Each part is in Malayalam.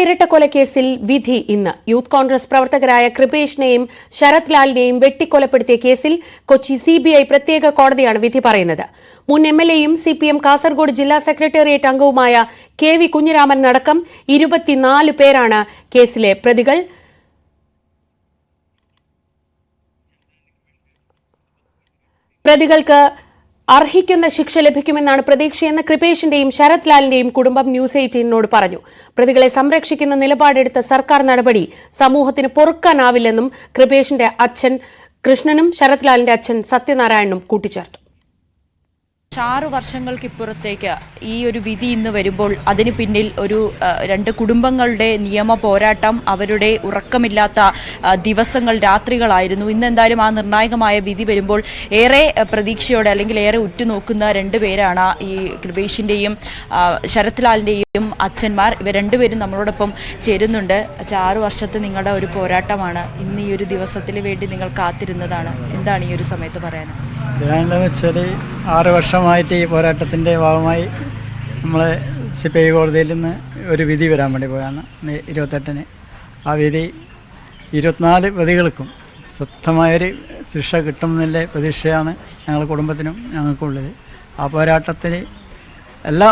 ഇരട്ടക്കൊലക്കേസിൽ വിധി ഇന്ന്. യൂത്ത് കോൺഗ്രസ് പ്രവർത്തകരായ കൃപേഷിനെയും ശരത് ലാലിനെയും വെട്ടിക്കൊലപ്പെടുത്തിയ കേസിൽ കൊച്ചി CBI പ്രത്യേക കോടതിയാണ് വിധി പറയുന്നത്. മുൻ MLAയും CPM കാസർഗോഡ് ജില്ലാ സെക്രട്ടേറിയറ്റ് അംഗവുമായ KV കുഞ്ഞിരാമൻ അടക്കം 24 പേരാണ് കേസിലെ പ്രതികൾ. പ്രതികൾക്ക് അർഹിക്കുന്ന ശിക്ഷ ലഭിക്കുമെന്നാണ് പ്രതീക്ഷയെന്ന് കൃപേഷിന്റെയും ശരത് ലാലിന്റെയും കുടുംബം ന്യൂസ് 18 പറഞ്ഞു. പ്രതികളെ സംരക്ഷിക്കുന്ന നിലപാടെടുത്ത സർക്കാർ നടപടി സമൂഹത്തിന് പൊറുക്കാനാവില്ലെന്നും കൃപേഷിന്റെ അച്ഛൻ കൃഷ്ണനും ശരത് ലാലിന്റെ അച്ഛൻ സത്യനാരായണനും കൂട്ടിച്ചേർത്തു. 6 വർഷങ്ങൾക്കിപ്പുറത്തേക്ക് ഈ ഒരു വിധി ഇന്ന് വരുമ്പോൾ അതിന് പിന്നിൽ ഒരു 2 കുടുംബങ്ങളുടെ നിയമ പോരാട്ടം, അവരുടെ ഉറക്കമില്ലാത്ത ദിവസങ്ങൾ, രാത്രികളായിരുന്നു. ഇന്ന് എന്തായാലും ആ നിർണായകമായ വിധി വരുമ്പോൾ ഏറെ പ്രതീക്ഷയോടെ അല്ലെങ്കിൽ ഏറെ ഉറ്റുനോക്കുന്ന 2 പേരാണ് ഈ കൃപേഷിന്റെയും ശരത് ലാലിന്റെയും അച്ഛന്മാർ. ഇവർ 2 പേരും നമ്മളോടൊപ്പം ചേരുന്നുണ്ട്. 6 വർഷത്തെ നിങ്ങളുടെ ഒരു പോരാട്ടമാണ്. ഇന്ന് ഈ ഒരു ദിവസത്തിന് വേണ്ടി നിങ്ങൾ കാത്തിരുന്നതാണ്. എന്താണ് ഈ ഒരു സമയത്ത് പറയാൻ? എന്താണെന്ന് വെച്ചാൽ 6 വർഷമായിട്ട് ഈ പോരാട്ടത്തിൻ്റെ ഭാഗമായി നമ്മൾ CBI കോടതിയിൽ നിന്ന് ഒരു വിധി വരാൻ വേണ്ടി പോയാണ് 28-ന്. ആ വിധി 24 പ്രതികൾക്കും ശക്തമായൊരു ശിക്ഷ കിട്ടുമെന്നുള്ള പ്രതീക്ഷയാണ് ഞങ്ങളുടെ കുടുംബത്തിനും ഞങ്ങൾക്കുള്ളത്. ആ പോരാട്ടത്തിൽ എല്ലാ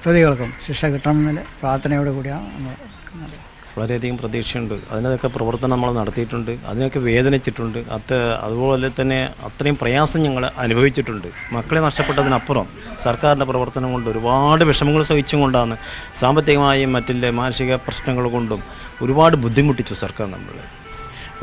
പ്രതികൾക്കും ശിക്ഷ കിട്ടണമെന്നുള്ള പ്രാർത്ഥനയോട് കൂടിയാണ് നമ്മൾ നിൽക്കുന്നത്. വളരെയധികം പ്രതീക്ഷയുണ്ട്. അതിനൊക്കെ പ്രവർത്തനം നമ്മൾ നടത്തിയിട്ടുണ്ട്. അതിനൊക്കെ വേദനിച്ചിട്ടുണ്ട്. അതുപോലെ തന്നെ അത്രയും പ്രയാസം ഞങ്ങൾ അനുഭവിച്ചിട്ടുണ്ട്. മക്കളെ നഷ്ടപ്പെട്ടതിനപ്പുറം സർക്കാരിൻ്റെ പ്രവർത്തനം കൊണ്ട് ഒരുപാട് വിഷമങ്ങൾ സഹിച്ചും കൊണ്ടാണ്, സാമ്പത്തികമായും മറ്റില്ല മാനസിക പ്രശ്നങ്ങൾ കൊണ്ടും ഒരുപാട് ബുദ്ധിമുട്ടിച്ചു സർക്കാർ. നമ്മൾ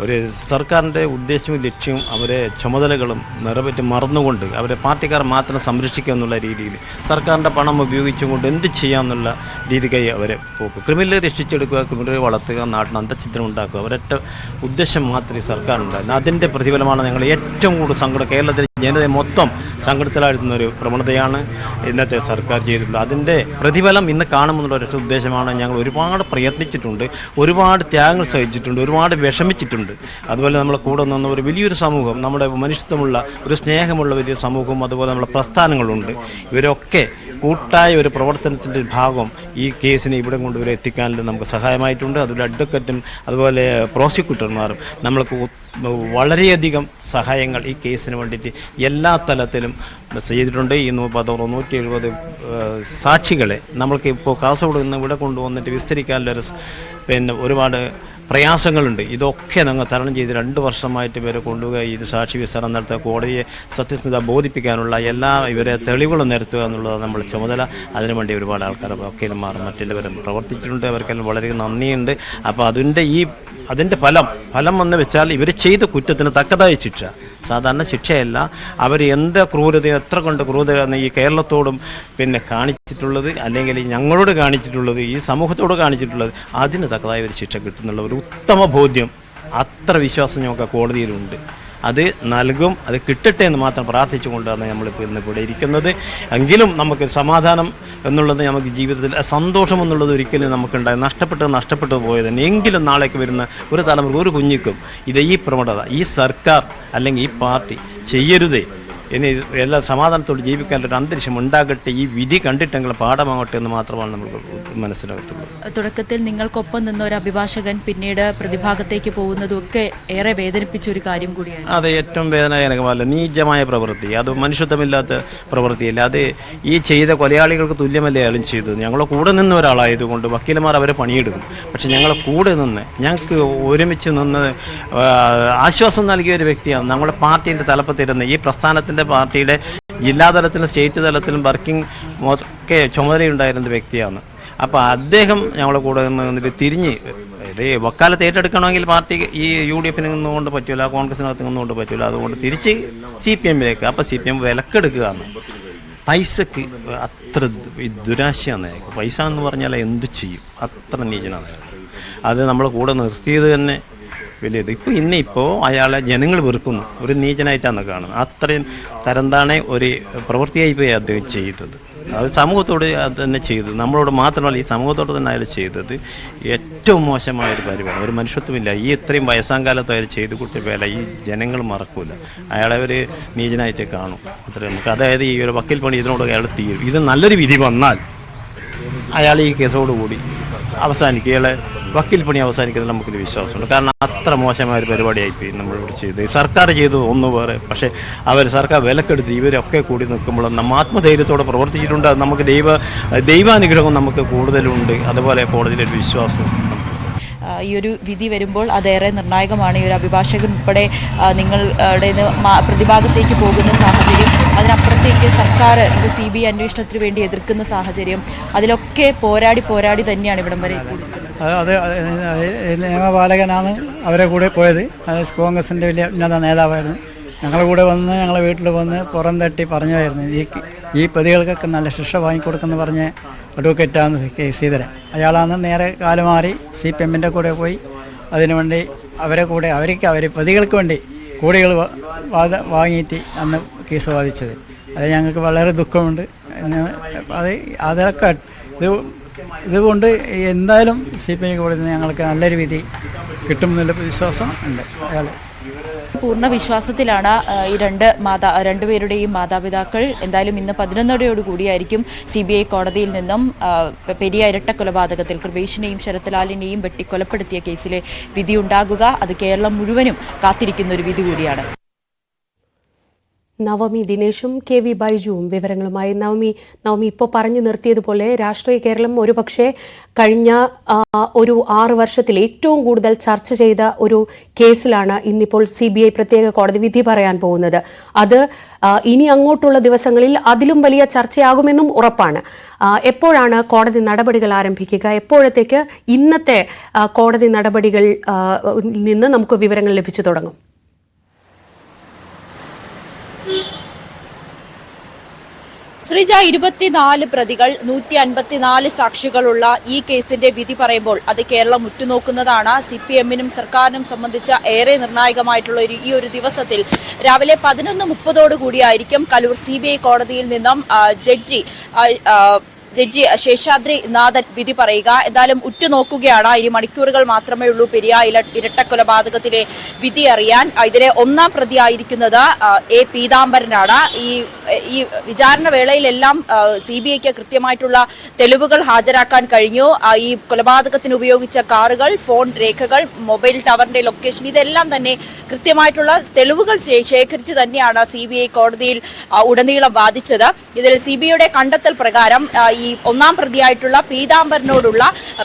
ഒരു സർക്കാരിൻ്റെ ഉദ്ദേശവും ലക്ഷ്യവും അവരെ ചുമതലകളും നിറവേറ്റി മറന്നുകൊണ്ട് അവരെ പാർട്ടിക്കാർ മാത്രം സംരക്ഷിക്കുക എന്നുള്ള രീതിയിൽ സർക്കാരിൻ്റെ പണം ഉപയോഗിച്ചുകൊണ്ട് എന്ത് ചെയ്യാമെന്നുള്ള രീതിക്കായി അവരെ പോക്കും. ക്രിമിനലെ രക്ഷിച്ചെടുക്കുക, ക്രിമിനലെ വളർത്തുക, നാട്ടിന് അന്തഃഛിദ്രം ഉണ്ടാക്കുക, അവരൊറ്റ ഉദ്ദേശം മാത്രമേ സർക്കാരുണ്ടായിരുന്നു. അതിൻ്റെ പ്രതിഫലമാണ് ഞങ്ങൾ ഏറ്റവും കൂടുതൽ സങ്കടം, കേരളത്തിലെ ജനതയെ മൊത്തം സങ്കടത്തിലായിരുന്ന ഒരു പ്രവണതയാണ് ഇന്നത്തെ സർക്കാർ ചെയ്തിട്ടുള്ളത്. അതിൻ്റെ പ്രതിഫലം ഇന്ന് കാണുമെന്നുള്ള ഒരൊറ്റ ഉദ്ദേശമാണ്. ഞങ്ങൾ ഒരുപാട് പ്രയത്നിച്ചിട്ടുണ്ട്, ഒരുപാട് ത്യാഗങ്ങൾ സഹിച്ചിട്ടുണ്ട്, ഒരുപാട് വിഷമിച്ചിട്ടുണ്ട്. അതുപോലെ നമ്മളെ കൂടെ നിന്ന ഒരു വലിയൊരു സമൂഹം, നമ്മുടെ മനുഷ്യത്വമുള്ള ഒരു സ്നേഹമുള്ള വലിയ സമൂഹവും അതുപോലെ നമ്മുടെ പ്രസ്ഥാനങ്ങളുണ്ട്. ഇവരൊക്കെ കൂട്ടായ ഒരു പ്രവർത്തനത്തിൻ്റെ ഭാഗം ഈ കേസിനെ ഇവിടെ കൊണ്ടുവരെ എത്തിക്കാനും നമുക്ക് സഹായമായിട്ടുണ്ട്. അതുപോലെ അഡ്വക്കറ്റും അതുപോലെ പ്രോസിക്യൂട്ടർമാരും നമ്മൾക്ക് വളരെയധികം സഹായങ്ങൾ ഈ കേസിന് വേണ്ടിയിട്ട് എല്ലാ തലത്തിലും ചെയ്തിട്ടുണ്ട്. ഈ 170 സാക്ഷികളെ നമ്മൾക്ക് ഇപ്പോൾ കാസർഗോഡ് നിന്ന് ഇവിടെ കൊണ്ടുവന്നിട്ട് വിസ്തരിക്കാനുള്ളൊരു ഒരുപാട് പ്രയാസങ്ങളുണ്ട്. ഇതൊക്കെ ഞങ്ങൾ തരണം ചെയ്ത് 2 വർഷമായിട്ട് ഇവരെ കൊണ്ടുപോയി ഇത് സാക്ഷി വിസ്താരം നടത്തുക, കോടതിയെ സത്യസന്ധത ബോധിപ്പിക്കാനുള്ള എല്ലാ ഇവരെ തെളിവുകൾ നിരത്തുക എന്നുള്ളതാണ് നമ്മൾ ചുമതല. അതിനുവേണ്ടി ഒരുപാട് ആൾക്കാർ, വക്കീലന്മാരും മറ്റുള്ളവരും പ്രവർത്തിച്ചിട്ടുണ്ട്. അവർക്കെല്ലാം വളരെ നന്ദിയുണ്ട്. അപ്പോൾ അതിൻ്റെ ഫലം എന്ന് വെച്ചാൽ ഇവർ ചെയ്ത കുറ്റത്തിന് തക്കതായ ശിക്ഷ, സാധാരണ ശിക്ഷയല്ല. അവർ എന്ത് ക്രൂരതയോ എത്ര കൊണ്ട് ക്രൂരതയാണ് ഈ കേരളത്തോടും കാണിച്ചിട്ടുള്ളത്, അല്ലെങ്കിൽ ഞങ്ങളോട് കാണിച്ചിട്ടുള്ളത്, ഈ സമൂഹത്തോട് കാണിച്ചിട്ടുള്ളത്, അതിന് തക്കതായ ഒരു ശിക്ഷ കിട്ടുന്നുള്ള ഒരു ഉത്തമ ബോധ്യം, അത്ര വിശ്വാസം ഞങ്ങൾക്ക് കോടതിയിലുണ്ട്. അത് നൽകും, അത് കിട്ടട്ടെ എന്ന് മാത്രം പ്രാർത്ഥിച്ചുകൊണ്ടാണ് നമ്മളിപ്പോൾ ഇന്നിവിടെ ഇരിക്കുന്നത്. എങ്കിലും നമുക്ക് സമാധാനം എന്നുള്ളത്, നമുക്ക് ജീവിതത്തിൽ സന്തോഷം എന്നുള്ളത് ഒരിക്കലും നമുക്കുണ്ടായി നഷ്ടപ്പെട്ടു പോയത് തന്നെ. എങ്കിലും നാളേക്ക് വരുന്ന ഒരു തലമുറ, ഒരു കുഞ്ഞിക്കും ഈ പ്രവണത ഈ സർക്കാർ അല്ലെങ്കിൽ ഈ പാർട്ടി ചെയ്യരുതേ, ഇനി എല്ലാ സമാധാനത്തോട് ജീവിക്കാനൊരു അന്തരീക്ഷം ഉണ്ടാകട്ടെ, ഈ വിധി കണ്ടിട്ടെങ്കിലും പാഠമാകട്ടെ എന്ന് മാത്രമാണ് നമ്മൾ മനസ്സിലാകത്തുള്ളൂ. തുടക്കത്തിൽ നിങ്ങൾക്കൊപ്പം നിന്ന ഒരു അഭിഭാഷകൻ പിന്നീട് പ്രതിഭാഗത്തേക്ക് പോകുന്നതൊക്കെ ഏറെ വേദനിപ്പിച്ച ഒരു കാര്യം കൂടിയാണ്. അത് ഏറ്റവും വേദനാജനകമല്ല, നീചമായ പ്രവൃത്തി, അത് മനുഷ്യത്വമില്ലാത്ത പ്രവൃത്തിയല്ല. അത് ഈ ചെയ്ത കൊലയാളികൾക്ക് തുല്യമല്ലേ അയാളും ചെയ്തത്. ഞങ്ങളെ കൂടെ നിന്ന ഒരാളായതുകൊണ്ട് വക്കീലന്മാർ അവരെ പണിയെടുക്കും. പക്ഷെ ഞങ്ങളെ കൂടെ നിന്ന് ഞങ്ങൾക്ക് ഒരുമിച്ച് നിന്ന് ആശ്വാസം നൽകിയ ഒരു വ്യക്തിയാണ് നമ്മുടെ പാർട്ടീൻ്റെ തലപ്പത്തിരുന്ന് ഈ പ്രസ്ഥാനത്തിൻ്റെ പാർട്ടിയുടെ ജില്ലാതലത്തിലും സ്റ്റേറ്റ് തലത്തിലും വർക്കിംഗ് ഒക്കെ ചുമതലയുണ്ടായിരുന്ന വ്യക്തിയാണ്. അപ്പോൾ അദ്ദേഹം ഞങ്ങളെ കൂടെ നിന്നിട്ട് തിരിഞ്ഞ് ഇത് വക്കാലത്ത് ഏറ്റെടുക്കണമെങ്കിൽ പാർട്ടി ഈ UDF നിന്നുകൊണ്ട് പറ്റില്ല, കോൺഗ്രസിനകത്ത് നിന്നുകൊണ്ട് പറ്റില്ല, അതുകൊണ്ട് തിരിച്ച് CPM-ലേക്ക്. അപ്പോൾ CPM വിലക്കെടുക്കുകയാണ്. പൈസക്ക് അത്ര ദുരാശയാണ്. പൈസ എന്ന് പറഞ്ഞാൽ എന്തു ചെയ്യും, അത്ര നീചനാണ്. അത് നമ്മൾ കൂടെ നിർത്തിയത് തന്നെ വലിയത്. ഇന്നിപ്പോൾ അയാളെ ജനങ്ങൾ വെറുക്കുന്നു, ഒരു നീചനായിട്ടാണ് കാണുന്നത്. അത്രയും തരംതാണെ ഒരു പ്രവൃത്തിയായി പോയി അദ്ദേഹം ചെയ്തത്. അത് സമൂഹത്തോട് അത് തന്നെ ചെയ്തത്, നമ്മളോട് മാത്രമല്ല ഈ സമൂഹത്തോട് തന്നെ അയാൾ ചെയ്തത് ഏറ്റവും മോശമായൊരു പരിപാടി. ഒരു മനുഷ്യത്വമില്ല. ഈ ഇത്രയും വയസ്സാങ്കാലത്ത് അയാൾ ചെയ്ത് കൂട്ടിയ വേല ഈ ജനങ്ങൾ മറക്കൂല. അയാളെ ഒരു നീചനായിട്ട് കാണും. അത്ര നമുക്ക് അതായത് ഈ ഒരു വക്കീൽ പണി ഇതിനോട് അയാൾ തീരും. ഇത് നല്ലൊരു വിധി വന്നാൽ അയാൾ ഈ കേസോടുകൂടി അവസാനിക്കുക, വക്കീൽ പണി അവസാനിക്കുന്നത് നമുക്കൊരു വിശ്വാസമുണ്ട്. കാരണം അത്ര മോശമായ ഒരു പരിപാടിയായിപ്പോയി നമ്മളിവിടെ ചെയ്ത്. സർക്കാർ ചെയ്തത് ഒന്ന് വേറെ, പക്ഷേ സർക്കാർ വിലക്കെടുത്ത് ഇവരൊക്കെ കൂടി നിൽക്കുമ്പോൾ നമ്മൾ ആത്മധൈര്യത്തോടെ പ്രവർത്തിച്ചിട്ടുണ്ട്. നമുക്ക് ദൈവാനുഗ്രഹം നമുക്ക് കൂടുതലുണ്ട്. അതുപോലെ കോടതിയിലൊരു വിശ്വാസവും. ഈ ഒരു വിധി വരുമ്പോൾ അതേറെ നിർണായകമാണ്. ഈ ഒരു അഭിഭാഷകൻ ഉൾപ്പെടെ നിങ്ങളുടെ പ്രതിഭാഗത്തേക്ക് പോകുന്ന സാഹചര്യം, അതിനപ്പുറത്തേക്ക് സർക്കാർ ഇത് CBI അന്വേഷണത്തിന് വേണ്ടി എതിർക്കുന്ന സാഹചര്യം, അതിലൊക്കെ പോരാടി തന്നെയാണ് ഇവിടം വരെ അത് നിയമപാലകനാണ് അവരെ കൂടെ പോയത്. അത് കോൺഗ്രസിൻ്റെ വലിയ ഉന്നത നേതാവായിരുന്നു. ഞങ്ങളുടെ കൂടെ വന്ന് ഞങ്ങളെ വീട്ടിൽ വന്ന് പുറം തട്ടി പറഞ്ഞതായിരുന്നു, ഈ പ്രതികൾക്കൊക്കെ നല്ല ശിക്ഷ വാങ്ങിക്കൊടുക്കുമെന്ന് പറഞ്ഞ അഡ്വക്കേറ്റാണ് K. ശ്രീധരൻ. അയാളാണ് നേരെ കാലുമാറി CPM-ൻ്റെ കൂടെ പോയി അതിനുവേണ്ടി അവർ പ്രതികൾക്ക് വേണ്ടി കോടികൾ വാങ്ങിയിട്ട് അന്ന് കേസ് വാദിച്ചത്. അത് ഞങ്ങൾക്ക് വളരെ ദുഃഖമുണ്ട്. അതൊക്കെ ഇതുകൊണ്ട് എന്തായാലും CPI കോടതിയിൽ നിന്ന് ഞങ്ങൾക്ക് നല്ലൊരു വിധി കിട്ടുമെന്നുള്ള വിശ്വാസം ഉണ്ട്. അയാൾ പൂർണ്ണ വിശ്വാസത്തിലാണ് ഈ രണ്ടുപേരുടെയും മാതാപിതാക്കൾ. എന്തായാലും ഇന്ന് 11:00 കൂടിയായിരിക്കും CBI കോടതിയിൽ നിന്നും പെരിയ ഇരട്ടക്കൊലപാതകത്തിൽ കൃപേഷിനെയും ശരത്ലാലിനെയും വെട്ടിക്കൊലപ്പെടുത്തിയ കേസിലെ വിധി ഉണ്ടാകുക. അത് കേരളം മുഴുവനും കാത്തിരിക്കുന്ന ഒരു വിധി കൂടിയാണ്. നവമി ദിനേശും KV ബൈജുവും വിവരങ്ങളുമായി. നവമി ഇപ്പോൾ പറഞ്ഞു നിർത്തിയതുപോലെ രാഷ്ട്രീയ കേരളം ഒരുപക്ഷെ കഴിഞ്ഞ ഒരു 6 വർഷത്തിൽ ഏറ്റവും കൂടുതൽ ചർച്ച ചെയ്ത ഒരു കേസിലാണ് ഇന്നിപ്പോൾ CBI പ്രത്യേക കോടതി വിധി പറയാൻ പോകുന്നത്. അത് ഇനി അങ്ങോട്ടുള്ള ദിവസങ്ങളിൽ അതിലും വലിയ ചർച്ചയാകുമെന്നും ഉറപ്പാണ്. എപ്പോഴാണ് കോടതി നടപടികൾ ആരംഭിക്കുക? എപ്പോഴത്തേക്ക് ഇന്നത്തെ കോടതി നടപടികൾ നിന്ന് നമുക്ക് വിവരങ്ങൾ ലഭിച്ചു തുടങ്ങും? ശ്രീജ, 24 പ്രതികൾ, 154 സാക്ഷികളുള്ള ഈ കേസിന്റെ വിധി പറയുമ്പോൾ അത് കേരളം ഉറ്റുനോക്കുന്നതാണ്. CPM-നും സർക്കാരിനും സംബന്ധിച്ച ഏറെ നിർണായകമായിട്ടുള്ള ഈ ഒരു ദിവസത്തിൽ രാവിലെ 11:30 കൂടിയായിരിക്കും കലൂർ CBI കോടതിയിൽ നിന്നും ജഡ്ജി ശേഷാദ്രി നാഥൻ വിധി പറയുക. എന്തായാലും ഉറ്റുനോക്കുകയാണ്. ഇനി മണിക്കൂറുകൾ മാത്രമേ ഉള്ളൂ പെരിയ ഇരട്ടക്കൊലപാതകത്തിലെ വിധി അറിയാൻ. ഇതിലെ ഒന്നാം പ്രതിയായിരിക്കുന്നത് A. പീതാംബരനാണ്. ഈ വിചാരണ വേളയിലെല്ലാം CBIക്ക് കൃത്യമായിട്ടുള്ള തെളിവുകൾ ഹാജരാക്കാൻ കഴിഞ്ഞു. ഈ കൊലപാതകത്തിന് ഉപയോഗിച്ച കാറുകൾ, ഫോൺ രേഖകൾ, മൊബൈൽ ടവറിന്റെ ലൊക്കേഷൻ, ഇതെല്ലാം തന്നെ കൃത്യമായിട്ടുള്ള തെളിവുകൾ ശേഖരിച്ച് തന്നെയാണ് CBI കോടതിയിൽ ഉടനീളം വാദിച്ചത്. ഇതിൽ CBIയുടെ കണ്ടെത്തൽ പ്രകാരം ഈ ഒന്നാം പ്രതിയായിട്ടുള്ള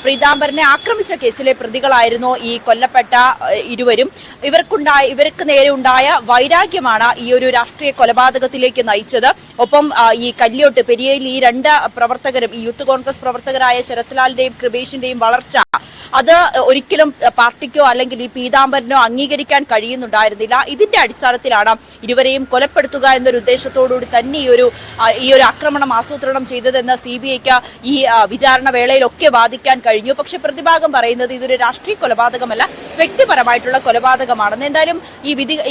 പീതാംബരനെ ആക്രമിച്ച കേസിലെ പ്രതികളായിരുന്നു ഈ കൊല്ലപ്പെട്ട ഇരുവരും. ഇവർക്ക് നേരെ ഉണ്ടായ വൈരാഗ്യമാണ് ഈ ഒരു രാഷ്ട്രീയ കൊലപാതകത്തിലേക്ക് നയിച്ചത്. ഒപ്പം ഈ കല്യോട്ട് പെരിയയിൽ ഈ 2 പ്രവർത്തകരും, ഈ യൂത്ത് കോൺഗ്രസ് പ്രവർത്തകരായ ശരത്ലാലിന്റെയും കൃപേഷിന്റെയും വളർച്ച അത് ഒരിക്കലും പാർട്ടിക്കോ അല്ലെങ്കിൽ ഈ പീതാംബരനോ അംഗീകരിക്കാൻ കഴിയുന്നുണ്ടായിരുന്നില്ല. ഇതിന്റെ അടിസ്ഥാനത്തിലാണ് ഇരുവരെയും കൊലപ്പെടുത്തുക എന്നൊരു ഉദ്ദേശത്തോടുകൂടി തന്നെ ഈ ഒരു ആക്രമണം ആസൂത്രണം ചെയ്തതെന്ന് CBIക്ക് ഈ വിചാരണ വേളയിലൊക്കെ വാദിക്കാൻ കഴിഞ്ഞു. പക്ഷെ പ്രതിഭാഗം പറയുന്നത് ഇതൊരു രാഷ്ട്രീയ കൊലപാതകമല്ല, വ്യക്തിപരമായിട്ടുള്ള കൊലപാതകമാണെന്ന്. എന്തായാലും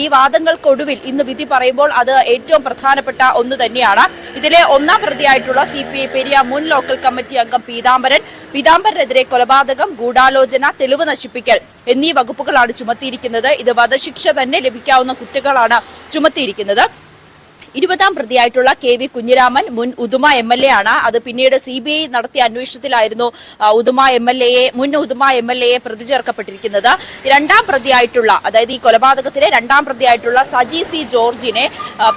ഈ വാദങ്ങൾക്കൊടുവിൽ ഇന്ന് വിധി പറയുമ്പോൾ അത് ഏറ്റവും പ്രധാനപ്പെട്ട ഒന്ന് തന്നെയാണ്. ഇതിലെ ഒന്നാം പ്രതിയായിട്ടുള്ള CPI പെരിയ മുൻ ലോക്കൽ കമ്മിറ്റി അംഗം പീതാംബരനെതിരെ കൊലപാതകം, ഗൂഢാലോചന, തെളിവ് നശിപ്പിക്കൽ എന്നീ വകുപ്പുകളാണ് ചുമത്തിയിരിക്കുന്നത്. ഇത് വധശിക്ഷ തന്നെ ലഭിക്കാവുന്ന കുറ്റങ്ങളാണ് ചുമത്തിയിരിക്കുന്നത്. 20ാം പ്രതിയായിട്ടുള്ള KV കുഞ്ഞിരാമൻ മുൻ ഉദുമ MLA ആണ്. അത് പിന്നീട് CBI നടത്തിയ അന്വേഷണത്തിലായിരുന്നു മുൻ ഉദുമ MLA പ്രതി ചേർക്കപ്പെട്ടിരിക്കുന്നത്. 2ാം പ്രതിയായിട്ടുള്ള, അതായത് ഈ കൊലപാതകത്തിലെ 2ാം പ്രതിയായിട്ടുള്ള സജി C. ജോർജിനെ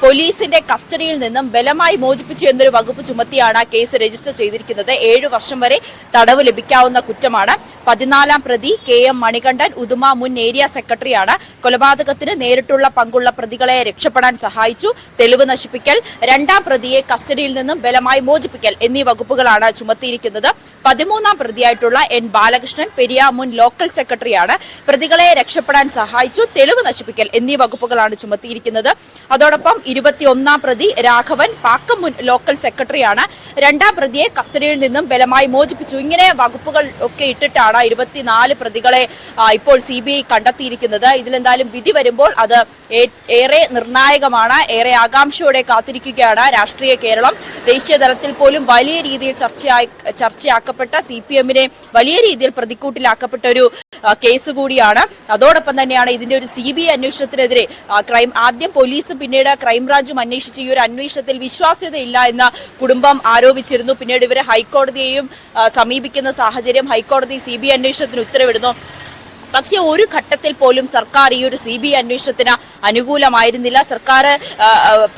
പോലീസിന്റെ കസ്റ്റഡിയിൽ നിന്നും ബലമായി മോചിപ്പിച്ചു എന്നൊരു വകുപ്പ് ചുമത്തിയാണ് കേസ് രജിസ്റ്റർ ചെയ്തിരിക്കുന്നത്. 7 വർഷം വരെ തടവ് ലഭിക്കാവുന്ന കുറ്റമാണ്. 14ാം പ്രതി KM മണികണ്ഠൻ ഉദുമ മുൻ ഏരിയ സെക്രട്ടറിയാണ്. കൊലപാതകത്തിന് നേരിട്ടുള്ള പങ്കുള്ള പ്രതികളെ രക്ഷപ്പെടാൻ സഹായിച്ചു, തെളിവ് നശിപ്പിക്കൽ, 2ാം പ്രതിയെ കസ്റ്റഡിയിൽ നിന്നും ബലമായി മോചിപ്പിക്കൽ എന്നീ വകുപ്പുകളാണ് ചുമത്തിയിരിക്കുന്നത്. 13ാം പ്രതിയായിട്ടുള്ള N. ബാലകൃഷ്ണൻ പെരിയ മുൻ ലോക്കൽ സെക്രട്ടറിയാണ്. പ്രതികളെ രക്ഷപ്പെടാൻ സഹായിച്ചു, തെളിവ് നശിപ്പിക്കൽ എന്നീ വകുപ്പുകളാണ് ചുമത്തിയിരിക്കുന്നത്. അതോടൊപ്പം 21ാം പ്രതി രാഘവൻ പാക്കം മുൻ ലോക്കൽ സെക്രട്ടറിയാണ്. 2ാം പ്രതിയെ കസ്റ്റഡിയിൽ നിന്നും ബലമായി മോചിപ്പിച്ചു. ഇങ്ങനെ വകുപ്പുകൾ ഒക്കെ ഇട്ടിട്ടാണ് 24 പ്രതികളെ ഇപ്പോൾ CBI കണ്ടെത്തിയിരിക്കുന്നത്. ഇതിലെന്തായാലും വിധി വരുമ്പോൾ അത് ഏറെ നിർണായകമാണ്, ഏറെ ആകാംക്ഷ പ്രതീക്ഷയോടെ കാത്തിരിക്കുകയാണ് രാഷ്ട്രീയ കേരളം. ദേശീയ തലത്തിൽ പോലും വലിയ രീതിയിൽ ചർച്ചയാക്കപ്പെട്ട CPM-നെ വലിയ രീതിയിൽ പ്രതിക്കൂട്ടിലാക്കപ്പെട്ട ഒരു കേസ് കൂടിയാണ്. അതോടൊപ്പം തന്നെയാണ് ഇതിന്റെ ഒരു CBI അന്വേഷണത്തിനെതിരെ ആദ്യം പോലീസും പിന്നീട് ക്രൈംബ്രാഞ്ചും അന്വേഷിച്ച ഈ ഒരു അന്വേഷണത്തിൽ വിശ്വാസ്യതയില്ല എന്ന് കുടുംബം ആരോപിച്ചിരുന്നു. പിന്നീട് ഇവരെ ഹൈക്കോടതിയെയും സമീപിക്കുന്ന സാഹചര്യം, ഹൈക്കോടതി CBI അന്വേഷണത്തിന് ഉത്തരവിടുന്നു. പക്ഷേ ഒരു ഘട്ടത്തിൽ പോലും സർക്കാർ ഈ ഒരു CBI അന്വേഷണത്തിന് അനുകൂലമായിരുന്നില്ല. സർക്കാർ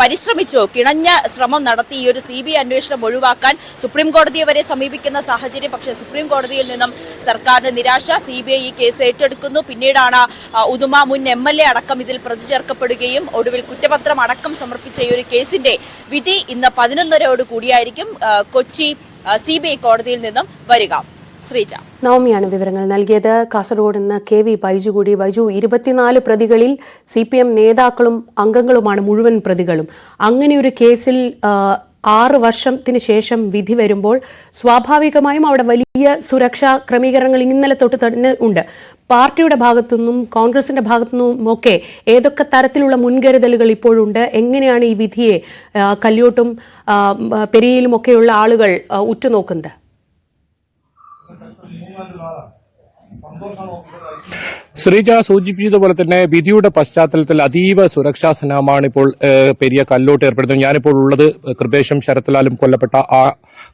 പരിശ്രമിച്ചു, കിണഞ്ഞ ശ്രമം നടത്തി ഈ ഒരു CBI അന്വേഷണം ഒഴിവാക്കാൻ സുപ്രീം കോടതിയെ വരെ സമീപിക്കുന്ന സാഹചര്യം. പക്ഷേ സുപ്രീം കോടതിയിൽ നിന്നും സർക്കാരിന് നിരാശ. CBI ഈ കേസ് ഏറ്റെടുക്കുന്നു. പിന്നീടാണ് ഉദുമ മുൻ MLA അടക്കം ഇതിൽ പ്രതി ചേർക്കപ്പെടുകയും ഒടുവിൽ കുറ്റപത്രം അടക്കം സമർപ്പിച്ച ഈ ഒരു കേസിന്റെ വിധി ഇന്ന് 11:30 കൂടിയായിരിക്കും കൊച്ചി CBI കോടതിയിൽ നിന്നും വരിക. ശ്രീജ. നവമിയാണ് വിവരങ്ങൾ നൽകിയത്. കാസർഗോഡ് നിന്ന് KV ബൈജു കൂടി. ബൈജു, 24 പ്രതികളിൽ CPM നേതാക്കളും അംഗങ്ങളുമാണ് മുഴുവൻ പ്രതികളും. അങ്ങനെയൊരു കേസിൽ 6 വർഷത്തിന് ശേഷം വിധി വരുമ്പോൾ സ്വാഭാവികമായും അവിടെ വലിയ സുരക്ഷാ ക്രമീകരണങ്ങൾ ഇന്നലെ തൊട്ട് തന്നെ ഉണ്ട്. പാർട്ടിയുടെ ഭാഗത്തുനിന്നും കോൺഗ്രസിന്റെ ഭാഗത്തുനിന്നും ഒക്കെ ഏതൊക്കെ തരത്തിലുള്ള മുൻകരുതലുകൾ ഇപ്പോഴുണ്ട്? എങ്ങനെയാണ് ഈ വിധിയെ കല്യോട്ടും പെരിയയിലും ഒക്കെയുള്ള ആളുകൾ ഉറ്റുനോക്കുന്നത്? ശ്രീജ സൂചിപ്പിച്ചതുപോലെ തന്നെ വിധിയുടെ പശ്ചാത്തലത്തിൽ അതീവ സുരക്ഷാ സന്നാഹമാണ് ഇപ്പോൾ പെരിയ കല്ലോട്ട് ഏർപ്പെടുന്നത്. ഞാനിപ്പോൾ ഉള്ളത് കൃപേഷും ശരത്ലാലും കൊല്ലപ്പെട്ട ആ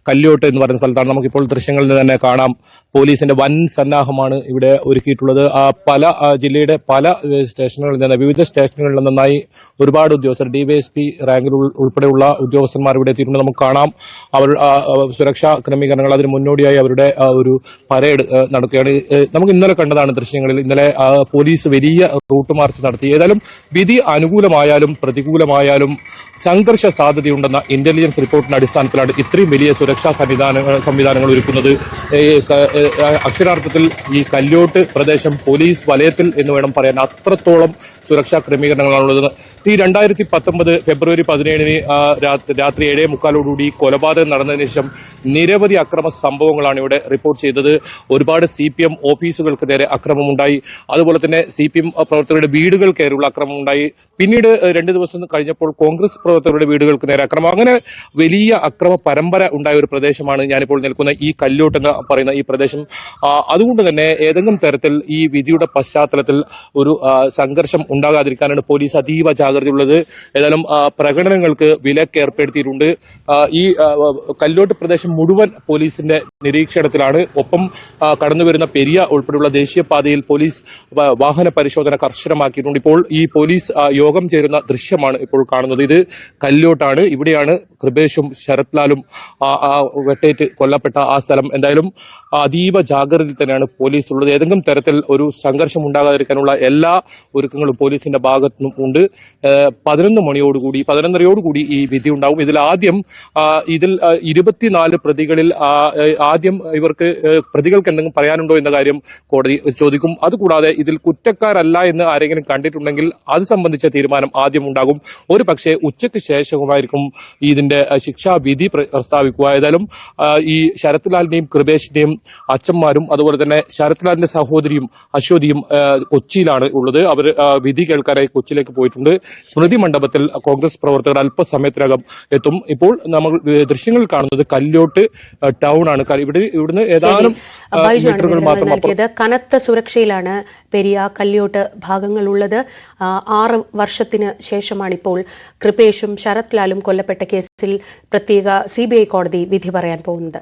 കല്ലോട്ട് എന്ന് പറയുന്ന സ്ഥലത്താണ്. നമുക്കിപ്പോൾ ദൃശ്യങ്ങളിൽ നിന്ന് തന്നെ കാണാം, പോലീസിന്റെ വൻ സന്നാഹമാണ് ഇവിടെ ഒരുക്കിയിട്ടുള്ളത്. പല ജില്ലയുടെ പല സ്റ്റേഷനുകളിൽ നിന്ന്, വിവിധ സ്റ്റേഷനുകളിൽ നിന്നായി ഒരുപാട് ഉദ്യോഗസ്ഥർ, DYSP റാങ്കിൽ ഉൾപ്പെടെയുള്ള ഉദ്യോഗസ്ഥന്മാർ ഇവിടെ എത്തിയിട്ടുണ്ട്. നമുക്ക് കാണാം അവർ സുരക്ഷാ ക്രമീകരണങ്ങൾ, അതിന് മുന്നോടിയായി അവരുടെ ഒരു പരേഡ് നടക്കുകയാണ്. നമുക്ക് ഇന്നലെ കണ്ടതാണ് ദൃശ്യങ്ങളിൽ. ഇന്നലെ പോലീസ് വലിയ റൂട്ട് മാർച്ച് നടത്തി. ഏതായാലും വിധി അനുകൂലമായാലും പ്രതികൂലമായാലും സംഘർഷ സാധ്യതയുണ്ടെന്ന ഇന്റലിജൻസ് റിപ്പോർട്ടിന്റെ അടിസ്ഥാനത്തിലാണ് ഇത്രയും വലിയ സുരക്ഷാ സംവിധാനങ്ങൾ ഒരുക്കുന്നത്. അക്ഷരാർത്ഥത്തിൽ ഈ കല്യോട്ട് പ്രദേശം പോലീസ് വലയത്തിൽ എന്ന് വേണം പറയാൻ. അത്രത്തോളം സുരക്ഷാ ക്രമീകരണങ്ങളാണുള്ളത്. ഈ 2019 ഫെബ്രുവരി 17 രാത്രി 7:45 കൊലപാതകം നടന്നതിന് ശേഷം നിരവധി അക്രമ സംഭവങ്ങളാണ് ഇവിടെ റിപ്പോർട്ട് ചെയ്തത്. ഒരുപാട് CPM ഓഫീസുകൾക്ക് നേരെ അക്രമമുണ്ടായി. അതുപോലെ തന്നെ CPM പ്രവർത്തകരുടെ വീടുകൾ കയറിയുള്ള അക്രമമുണ്ടായി. പിന്നീട് 2 ദിവസം കഴിഞ്ഞപ്പോൾ കോൺഗ്രസ് പ്രവർത്തകരുടെ വീടുകൾക്ക് നേരെ അക്രമം. അങ്ങനെ വലിയ അക്രമ പരമ്പര ഉണ്ടായ ഒരു പ്രദേശമാണ് ഞാനിപ്പോൾ നിൽക്കുന്ന ഈ കല്ലോട്ട് എന്ന് പറയുന്ന ഈ പ്രദേശം. അതുകൊണ്ട് തന്നെ ഏതെങ്കിലും തരത്തിൽ ഈ വിധിയുടെ പശ്ചാത്തലത്തിൽ ഒരു സംഘർഷം ഉണ്ടാകാതിരിക്കാനാണ് പോലീസ് അതീവ ജാഗ്രതയുള്ളത്. ഏതായാലും പ്രകടനങ്ങൾക്ക് വിലക്ക് ഏർപ്പെടുത്തിയിട്ടുണ്ട്. ഈ കല്ലോട്ട് പ്രദേശം മുഴുവൻ പോലീസിന്റെ നിരീക്ഷണത്തിലാണ്. ഒപ്പം കടന്നുവരുന്ന പെരിയ ഉൾപ്പെടെയുള്ള ദേശീയപാതയിൽ പോലീസ് വാഹന പരിശോധന കർശനമാക്കിയിട്ടുണ്ട്. ഇപ്പോൾ ഈ പോലീസ് യോഗം ചേരുന്ന ദൃശ്യമാണ് ഇപ്പോൾ കാണുന്നത്. ഇത് കല്ലോട്ടാണ്. ഇവിടെയാണ് കൃപേഷും ശരത്ലാലും വെട്ടേറ്റ് കൊല്ലപ്പെട്ട ആ സ്ഥലം. എന്തായാലും അതീവ ജാഗ്രതയിൽ തന്നെയാണ് പോലീസ് ഉള്ളത്. ഏതെങ്കിലും തരത്തിൽ ഒരു സംഘർഷം ഉണ്ടാകാതിരിക്കാനുള്ള എല്ലാ ഒരുക്കങ്ങളും പോലീസിന്റെ ഭാഗത്തുനിന്നും ഉണ്ട്. 11:30 ഈ വിധി ഉണ്ടാവും. ഇതിൽ 24 പ്രതികളിൽ ആദ്യം ഇവർക്ക് പ്രതികൾക്ക് എന്തെങ്കിലും പറയാനുണ്ടോ എന്ന കാര്യം കോടതി ചോദിക്കും. അതുകൂടാതെ ഇതിൽ കുറ്റക്കാരല്ല എന്ന് ആരെങ്കിലും കണ്ടിട്ടുണ്ടെങ്കിൽ അത് സംബന്ധിച്ച തീരുമാനം ആദ്യം ഉണ്ടാകും. ഒരു പക്ഷേ ഉച്ചയ്ക്ക് ശേഷമായിരിക്കും ഇതിന്റെ ശിക്ഷാവിധി പ്രസ്താവിക്കുക. ഏതായാലും ഈ ശരത്ലാലിന്റെയും കൃപേഷിന്റെയും അച്ഛന്മാരും അതുപോലെ തന്നെ ശരത്ലാലിന്റെ സഹോദരിയും അശ്വതിയും കൊച്ചിയിലാണ് ഉള്ളത്. അവർ വിധി കേൾക്കാനായി കൊച്ചിയിലേക്ക് പോയിട്ടുണ്ട്. സ്മൃതി മണ്ഡപത്തിൽ കോൺഗ്രസ് പ്രവർത്തകർ അല്പസമയത്തിനകം എത്തും. ഇപ്പോൾ നമ്മൾ ദൃശ്യങ്ങളിൽ കാണുന്നത് കല്ലോട്ട് ടൗൺ ആണ്. ഇവിടുന്ന് ഏതാനും മീറ്ററുകൾ മാത്രം. കനത്ത സുരക്ഷയിലാണ് പെരിയ കല്യോട്ട് ഭാഗങ്ങളുള്ളത്. 6 വർഷത്തിന് ശേഷമാണിപ്പോൾ കൃപേഷും ശരത്ലാലും കൊല്ലപ്പെട്ട കേസിൽ പ്രത്യേക CBI കോടതി വിധി പറയാൻ പോകുന്നത്.